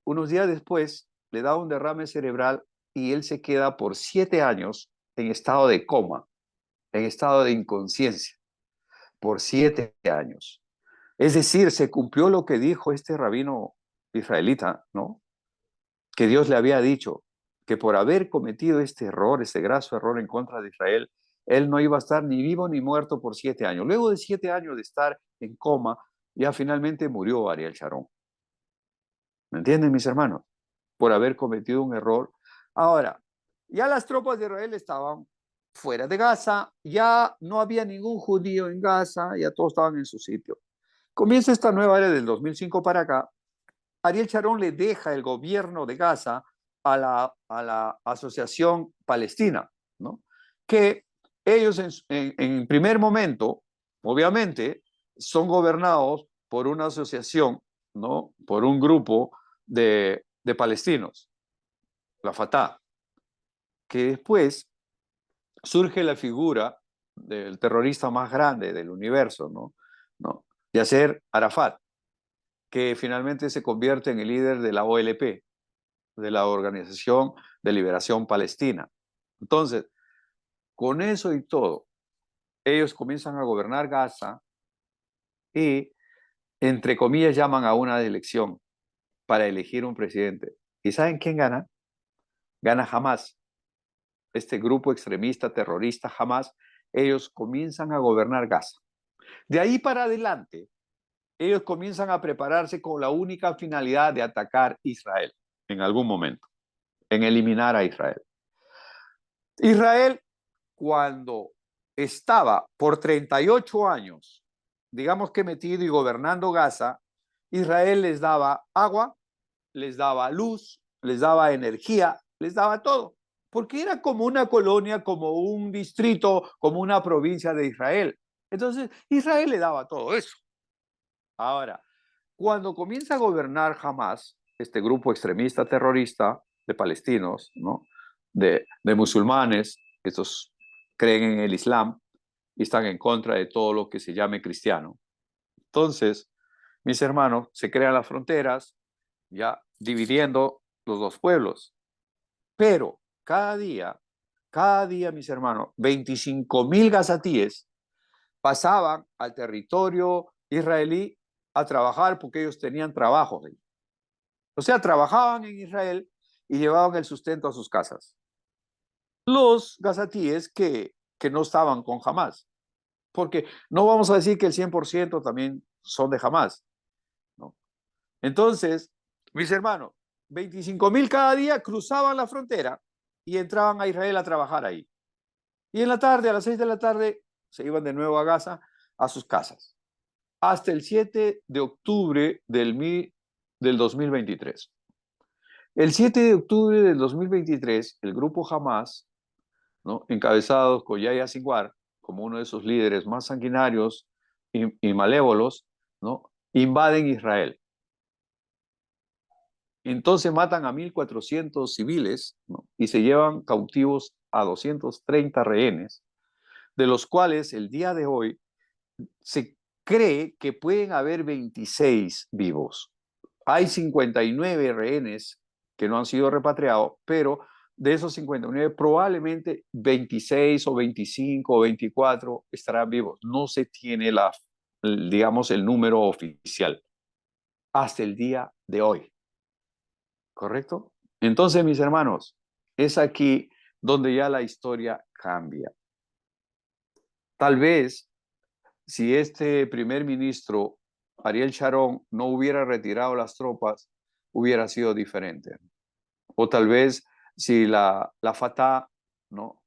[SPEAKER 2] unos días después, le da un derrame cerebral y él se queda por 7 años en estado de coma, en estado de inconsciencia, por 7 años. Es decir, se cumplió lo que dijo este rabino israelita, ¿no? Que Dios le había dicho que por haber cometido este error, este graso error en contra de Israel, él no iba a estar ni vivo ni muerto por 7 años. Luego de 7 años de estar en coma, ya finalmente murió Ariel Sharon. ¿Me entienden, mis hermanos? Por haber cometido un error. Ahora, ya las tropas de Israel estaban fuera de Gaza, ya no había ningún judío en Gaza, ya todos estaban en su sitio. Comienza esta nueva era del 2005 para acá. Ariel Sharon le deja el gobierno de Gaza a la Asociación Palestina, ¿no? Que ellos en primer momento, obviamente, son gobernados por una asociación, ¿no? Por un grupo de palestinos, la Fatah, que después surge la figura del terrorista más grande del universo, ¿no? ¿No? Yasser Arafat, que finalmente se convierte en el líder de la OLP, de la Organización de Liberación Palestina. Entonces, con eso y todo, ellos comienzan a gobernar Gaza y, entre comillas, llaman a una elección para elegir un presidente. ¿Y saben quién gana? Gana Hamas, este grupo extremista, terrorista Hamas. Ellos comienzan a gobernar Gaza. De ahí para adelante, ellos comienzan a prepararse con la única finalidad de atacar Israel en algún momento, en eliminar a Israel. Israel, cuando estaba por 38 años, digamos que metido y gobernando Gaza, Israel les daba agua, les daba luz, les daba energía, les daba todo, porque era como una colonia, como un distrito, como una provincia de Israel. Entonces, Israel le daba todo eso. Ahora, cuando comienza a gobernar Hamas, este grupo extremista terrorista de palestinos, ¿no? de musulmanes, estos creen en el Islam y están en contra de todo lo que se llame cristiano. Entonces, mis hermanos, se crean las fronteras, ya dividiendo los dos pueblos. Pero cada día, mis hermanos, 25,000 gazatíes pasaban al territorio israelí a trabajar porque ellos tenían trabajo. O sea, trabajaban en Israel y llevaban el sustento a sus casas. Los gazatíes que no estaban con Hamas, porque no vamos a decir que el 100% también son de Hamas, ¿no? Entonces, mis hermanos, 25,000 cada día cruzaban la frontera y entraban a Israel a trabajar ahí. Y en la tarde, a las 6 de la tarde, se iban de nuevo a Gaza, a sus casas. Hasta el 7 de octubre del 2023. El 7 de octubre del 2023, el grupo Hamas, ¿no? Encabezados por Yahya Sinwar, como uno de sus líderes más sanguinarios y malévolos, ¿no? Invaden Israel. Entonces matan a 1,400 civiles, ¿no? Y se llevan cautivos a 230 rehenes. de los cuales el día de hoy se cree que pueden haber 26 vivos. Hay 59 rehenes que no han sido repatriados, pero de esos 59 probablemente 26 o 25 o 24 estarán vivos. No se tiene digamos, el número oficial hasta el día de hoy. ¿Correcto? Entonces, mis hermanos, es aquí donde ya la historia cambia. Tal vez si este primer ministro, Ariel Sharon, no hubiera retirado las tropas, hubiera sido diferente. O tal vez si la Fatah, ¿no?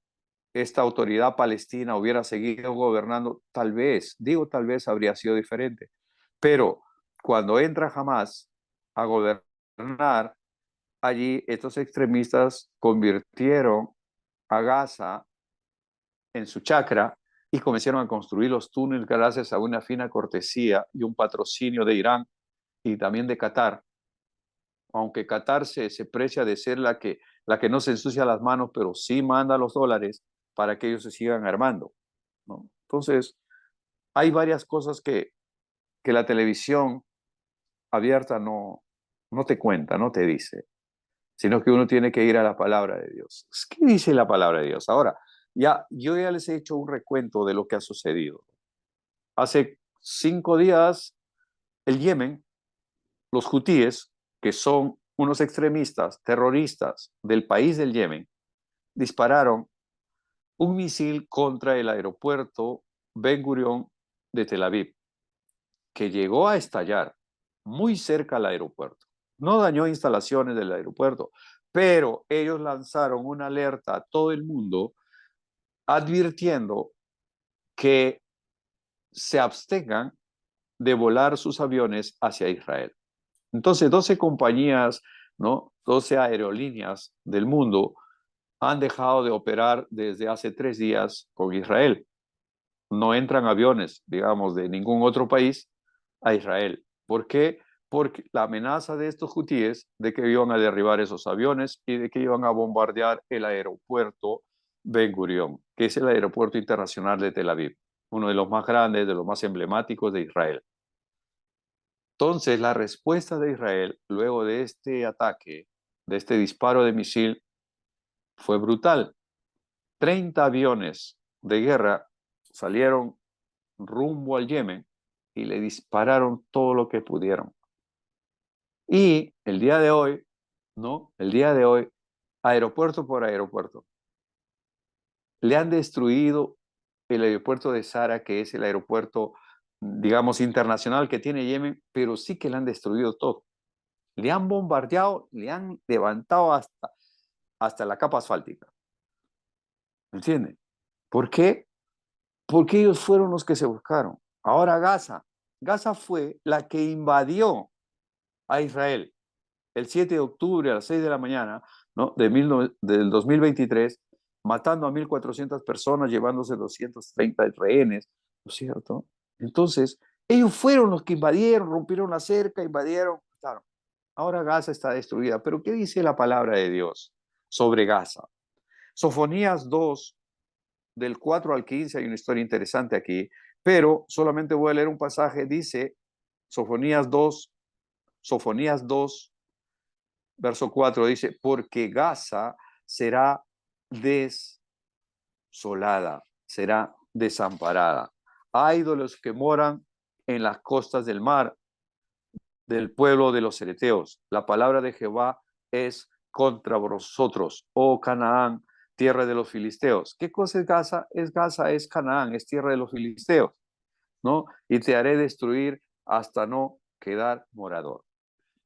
[SPEAKER 2] Esta autoridad palestina hubiera seguido gobernando, tal vez, digo tal vez, habría sido diferente. Pero cuando entra Hamas a gobernar, allí estos extremistas convirtieron a Gaza en su chacra y comenzaron a construir los túneles gracias a una fina cortesía y un patrocinio de Irán y también de Qatar. Aunque Qatar se precia de ser la que no se ensucia las manos, pero sí manda los dólares para que ellos se sigan armando, ¿no? Entonces, hay varias cosas que la televisión abierta no te cuenta, no te dice, sino que uno tiene que ir a la palabra de Dios. ¿Qué dice la palabra de Dios? Ahora, yo ya les he hecho un recuento de lo que ha sucedido. Hace 5 días, el Yemen, los hutíes, que son unos extremistas, terroristas del país del Yemen, dispararon un misil contra el aeropuerto Ben Gurion de Tel Aviv, que llegó a estallar muy cerca al aeropuerto. No dañó instalaciones del aeropuerto, pero ellos lanzaron una alerta a todo el mundo advirtiendo que se abstengan de volar sus aviones hacia Israel. Entonces, 12 compañías, ¿no? 12 aerolíneas del mundo han dejado de operar desde hace 3 días con Israel. No entran aviones, digamos, de ningún otro país a Israel. ¿Por qué? Porque la amenaza de estos hutíes de que iban a derribar esos aviones y de que iban a bombardear el aeropuerto Ben Gurion, que es el aeropuerto internacional de Tel Aviv, uno de los más grandes, de los más emblemáticos de Israel. Entonces, la respuesta de Israel, luego de este ataque, de este disparo de misil, fue brutal. 30 aviones de guerra salieron rumbo al Yemen y le dispararon todo lo que pudieron. Y el día de hoy, ¿no? El día de hoy, aeropuerto por aeropuerto, le han destruido el aeropuerto de Sara, que es el aeropuerto, digamos, internacional que tiene Yemen, pero sí que le han destruido todo. Le han bombardeado, le han levantado hasta la capa asfáltica. ¿Me entienden? ¿Por qué? Porque ellos fueron los que se buscaron. Ahora Gaza. Gaza fue la que invadió a Israel el 7 de octubre a las 6 de la mañana, ¿no? Del 2023, matando a 1.400 personas, llevándose 230 rehenes, ¿no es cierto? Entonces, ellos fueron los que invadieron, rompieron la cerca, invadieron, claro. Ahora Gaza está destruida. Pero ¿qué dice la palabra de Dios sobre Gaza? Sofonías 2, del 4 al 15, hay una historia interesante aquí, pero solamente voy a leer un pasaje. Dice Sofonías 2, verso 4, dice, porque Gaza será desolada, será desamparada. Hay de los que moran en las costas del mar, del pueblo de los Ereteos. La palabra de Jehová es contra vosotros, oh Canaán, tierra de los filisteos. ¿Qué cosa es Gaza? Gaza, es Canaán, es tierra de los filisteos, ¿no? Y te haré destruir hasta no quedar morador.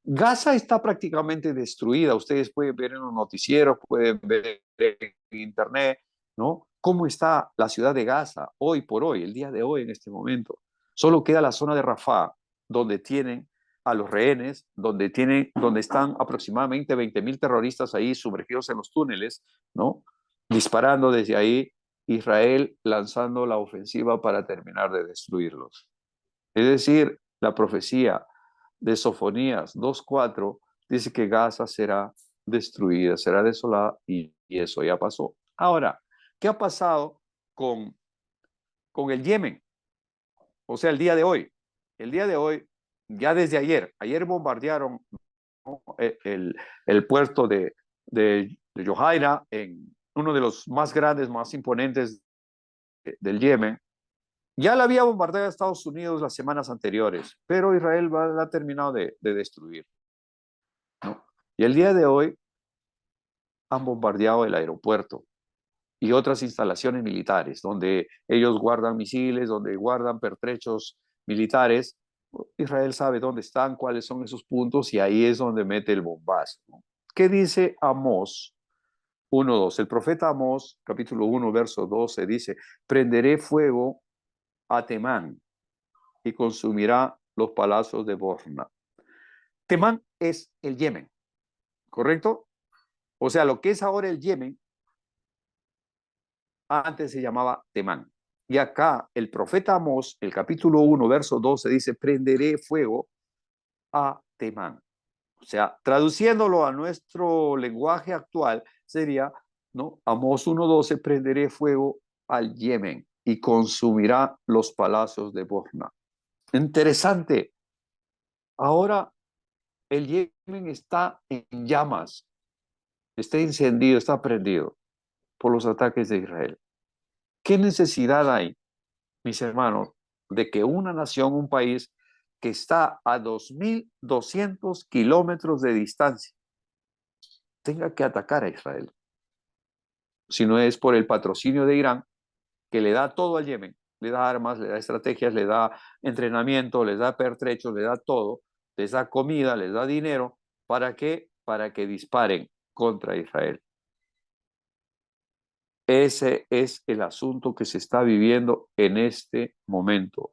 [SPEAKER 2] Gaza está prácticamente destruida. Ustedes pueden ver en los noticieros, pueden ver en internet, ¿no? Cómo está la ciudad de Gaza hoy por hoy, el día de hoy, en este momento. Solo queda la zona de Rafah, donde tienen a los rehenes, donde están aproximadamente 20.000 terroristas ahí sumergidos en los túneles, ¿no? Disparando desde ahí, Israel lanzando la ofensiva para terminar de destruirlos. Es decir, la profecía de Sofonías 2:4 dice que Gaza será destruida, será desolada, y eso ya pasó. Ahora, ¿qué ha pasado con con el Yemen. O sea, el día de hoy. El día de hoy, ya desde ayer bombardearon, ¿no?, el puerto de Johaira, en uno de los más grandes, más imponentes del Yemen. Ya la había bombardeado a Estados Unidos las semanas anteriores, pero Israel la ha terminado de destruir, ¿no? Y el día de hoy han bombardeado el aeropuerto y otras instalaciones militares, donde ellos guardan misiles, donde guardan pertrechos militares. Israel sabe dónde están, cuáles son esos puntos, y ahí es donde mete el bombazo, ¿no? ¿Qué dice Amós 1:2? El profeta Amós, capítulo 1, verso 12, dice: prenderé fuego a Temán y consumirá los palacios de Borna. Temán es el Yemen, ¿correcto? O sea, lo que es ahora el Yemen, antes se llamaba Temán. Y acá el profeta Amós, el capítulo 1, verso 12, dice: prenderé fuego a Temán. O sea, traduciéndolo a nuestro lenguaje actual, sería, ¿no?, Amós 1:12: prenderé fuego al Yemen y consumirá los palacios de Borna. Interesante. Ahora el Yemen está en llamas, está encendido, está prendido por los ataques de Israel. ¿Qué necesidad hay, mis hermanos, de que una nación, un país que está a 2.200 kilómetros de distancia, tenga que atacar a Israel? Si no es por el patrocinio de Irán, que le da todo al Yemen, le da armas, le da estrategias, le da entrenamiento, les da pertrechos, le da todo, les da comida, les da dinero. ¿Para qué? Para que disparen contra Israel. Ese es el asunto que se está viviendo en este momento.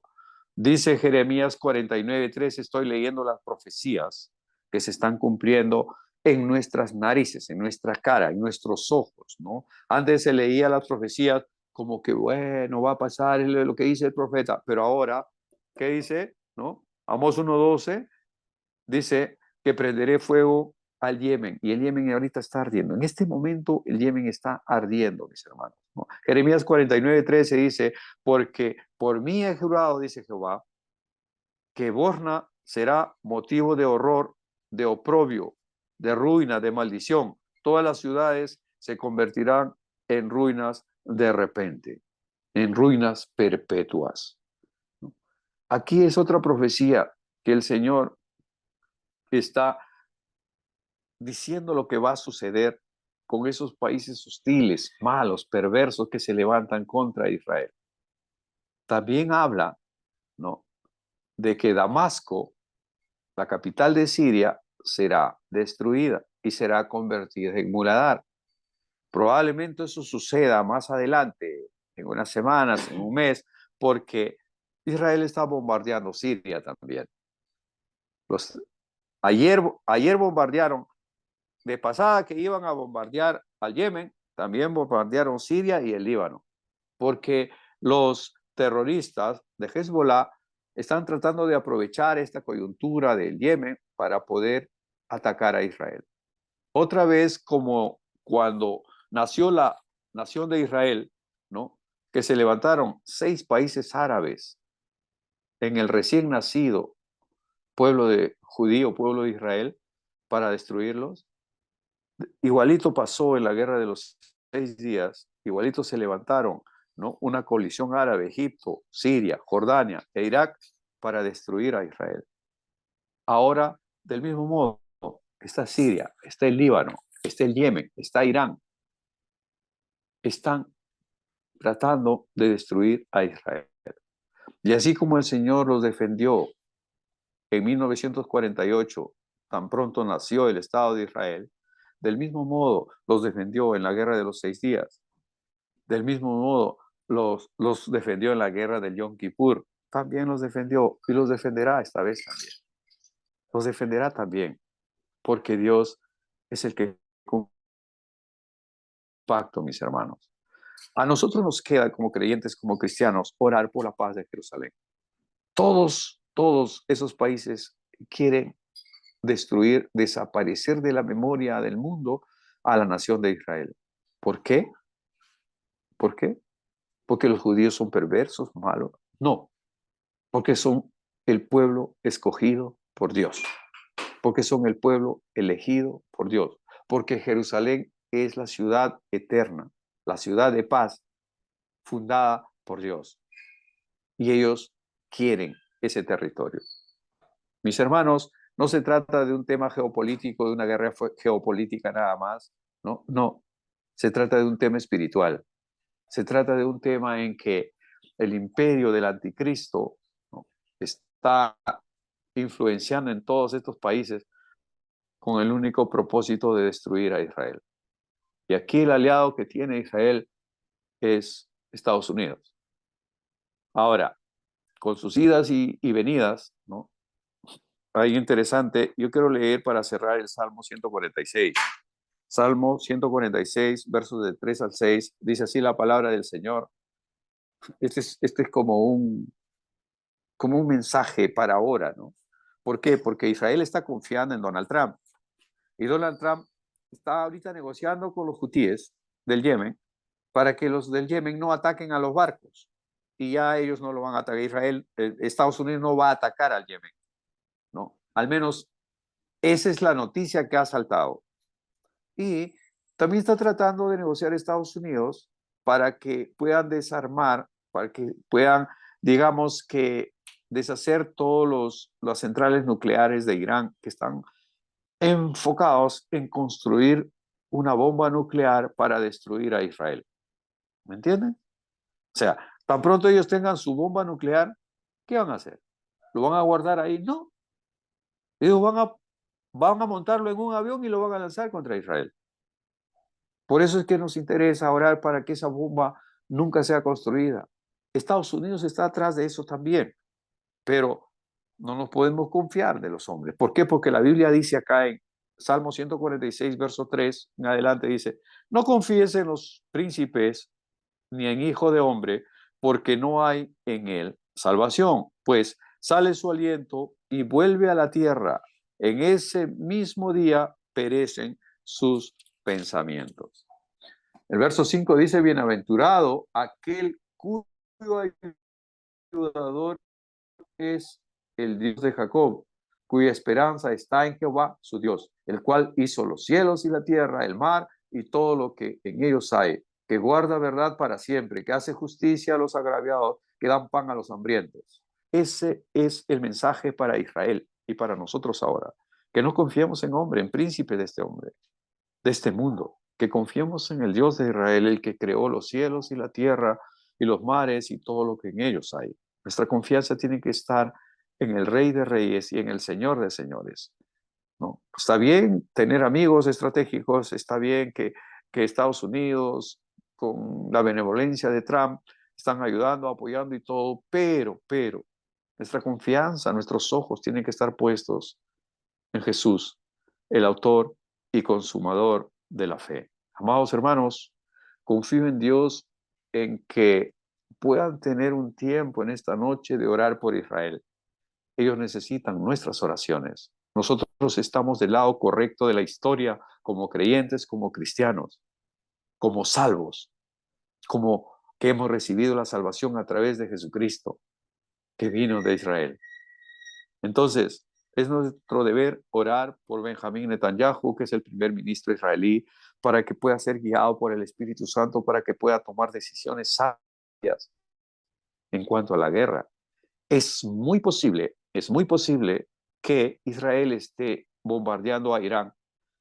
[SPEAKER 2] Dice Jeremías 49:3, estoy leyendo las profecías que se están cumpliendo en nuestras narices, en nuestra cara, en nuestros ojos, ¿no? Antes se leía las profecías como que, bueno, va a pasar lo que dice el profeta, pero ahora, ¿qué dice? ¿No? Amós 1:12 dice que prenderé fuego al Yemen, y el Yemen ahorita está ardiendo. En este momento el Yemen está ardiendo, mis hermanos, ¿no? Jeremías 49:13 dice: porque por mí he jurado, dice Jehová, que Borna será motivo de horror, de oprobio, de ruina, de maldición. Todas las ciudades se convertirán en ruinas de repente, en ruinas perpetuas. Aquí es otra profecía que el Señor está diciendo lo que va a suceder con esos países hostiles, malos, perversos que se levantan contra Israel. También habla, ¿no?, de que Damasco, la capital de Siria, será destruida y será convertida en muladar. Probablemente eso suceda más adelante, en unas semanas, en un mes, porque Israel está bombardeando Siria también. Ayer bombardearon, de pasada que iban a bombardear al Yemen, también bombardearon Siria y el Líbano, porque los terroristas de Hezbollah están tratando de aprovechar esta coyuntura del Yemen para poder atacar a Israel. Otra vez, como cuando nació la nación de Israel, ¿no?, que se levantaron 6 países árabes en el recién nacido pueblo de judío, pueblo de Israel, para destruirlos. Igualito pasó en la guerra de los 6 días, igualito se levantaron, ¿no?, una coalición árabe, Egipto, Siria, Jordania e Irak, para destruir a Israel. Ahora, del mismo modo, está Siria, está el Líbano, está el Yemen, está Irán. Están tratando de destruir a Israel. Y así como el Señor los defendió en 1948, tan pronto nació el Estado de Israel, del mismo modo los defendió en la guerra de los 6 días. Del mismo modo los defendió en la guerra del Yom Kippur. También los defendió y los defenderá esta vez también. Los defenderá también, porque Dios es el que cumple el pacto, mis hermanos. A nosotros nos queda, como creyentes, como cristianos, orar por la paz de Jerusalén. Todos esos países quieren destruir, desaparecer de la memoria del mundo a la nación de Israel. ¿Por qué? ¿Por qué? porque los judíos son perversos, malos. No, porque son el pueblo escogido por Dios, porque son el pueblo elegido por Dios, porque Jerusalén es la ciudad eterna, la ciudad de paz fundada por Dios. Y ellos quieren ese territorio. Mis hermanos, no se trata de un tema geopolítico, de una guerra geopolítica nada más, no, no. Se trata de un tema espiritual. Se trata de un tema en que el imperio del anticristo, ¿no?, está influenciando en todos estos países con el único propósito de destruir a Israel. Y aquí el aliado que tiene Israel es Estados Unidos. Ahora, con sus idas y venidas, ¿no?, hay interesante, yo quiero leer para cerrar el Salmo 146. Salmo 146, versos del 3 al 6, dice así la palabra del Señor. Este es como un mensaje para ahora, ¿no? ¿Por qué? Porque Israel está confiando en Donald Trump. Y Donald Trump está ahorita negociando con los hutíes del Yemen para que los del Yemen no ataquen a los barcos. Y ya ellos no lo van a atacar. Estados Unidos no va a atacar al Yemen, ¿no? Al menos esa es la noticia que ha saltado. Y también está tratando de negociar Estados Unidos para que puedan desarmar, para que puedan, digamos que, deshacer todas las centrales nucleares de Irán que están enfocados en construir una bomba nuclear para destruir a Israel. ¿Me entienden? O sea, tan pronto ellos tengan su bomba nuclear, ¿qué van a hacer? ¿Lo van a guardar ahí? No. Ellos van a montarlo en un avión y lo van a lanzar contra Israel. Por eso es que nos interesa orar para que esa bomba nunca sea construida. Estados Unidos está atrás de eso también, pero no nos podemos confiar de los hombres. ¿Por qué? Porque la Biblia dice acá en Salmo 146, verso 3, en adelante dice, no confíes en los príncipes ni en hijo de hombre, porque no hay en él salvación, pues sale su aliento y vuelve a la tierra. En ese mismo día perecen sus pensamientos. El verso 5 dice, bienaventurado aquel cuyo ayudador es el Dios de Jacob, cuya esperanza está en Jehová, su Dios, el cual hizo los cielos y la tierra, el mar y todo lo que en ellos hay, que guarda verdad para siempre, que hace justicia a los agraviados, que dan pan a los hambrientos. Ese es el mensaje para Israel y para nosotros ahora, que no confiemos en hombre, en príncipe de este hombre, de este mundo, que confiemos en el Dios de Israel, el que creó los cielos y la tierra y los mares y todo lo que en ellos hay. Nuestra confianza tiene que estar en el Rey de Reyes y en el Señor de Señores, ¿no? Está bien tener amigos estratégicos, está bien que Estados Unidos, con la benevolencia de Trump, están ayudando, apoyando y todo, pero nuestra confianza, nuestros ojos tienen que estar puestos en Jesús, el autor y consumador de la fe. Amados hermanos, confío en Dios en que puedan tener un tiempo en esta noche de orar por Israel. Ellos necesitan nuestras oraciones. Nosotros estamos del lado correcto de la historia como creyentes, como cristianos, como salvos, como que hemos recibido la salvación a través de Jesucristo, que vino de Israel. Entonces, es nuestro deber orar por Benjamín Netanyahu, que es el primer ministro israelí, para que pueda ser guiado por el Espíritu Santo, para que pueda tomar decisiones sabias en cuanto a la guerra. Es muy posible que Israel esté bombardeando a Irán,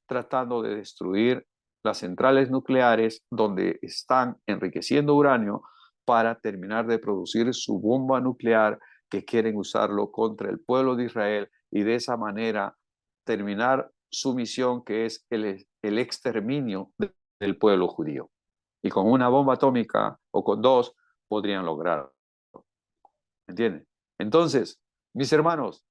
[SPEAKER 2] tratando de destruir las centrales nucleares donde están enriqueciendo uranio para terminar de producir su bomba nuclear, que quieren usarlo contra el pueblo de Israel y de esa manera terminar su misión, que es el exterminio del pueblo judío. Y con una bomba atómica o con dos podrían lograrlo. ¿Entienden? Entonces, mis hermanos,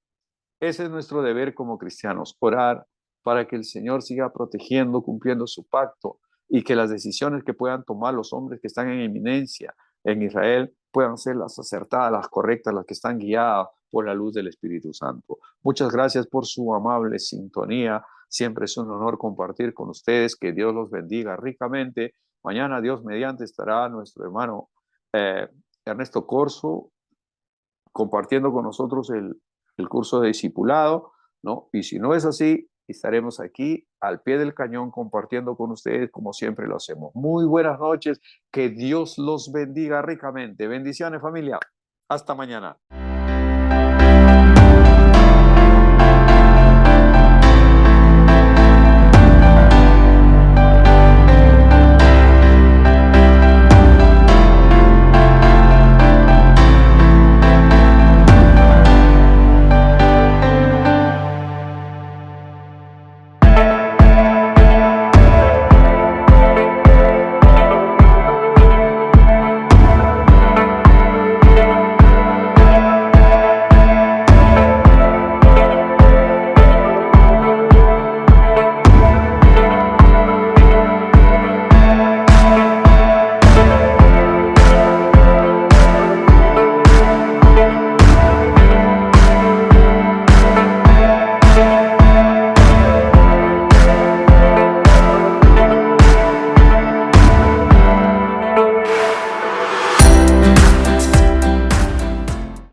[SPEAKER 2] ese es nuestro deber como cristianos, orar para que el Señor siga protegiendo, cumpliendo su pacto y que las decisiones que puedan tomar los hombres que están en eminencia en Israel puedan ser las acertadas, las correctas, las que están guiadas por la luz del Espíritu Santo. Muchas gracias por su amable sintonía. Siempre es un honor compartir con ustedes. Que Dios los bendiga ricamente. Mañana, Dios mediante, estará nuestro hermano Ernesto Corso compartiendo con nosotros el curso de discipulado, ¿no? Y si no es así, estaremos aquí al pie del cañón compartiendo con ustedes como siempre lo hacemos. Muy buenas noches, que Dios los bendiga ricamente. Bendiciones, familia. Hasta mañana.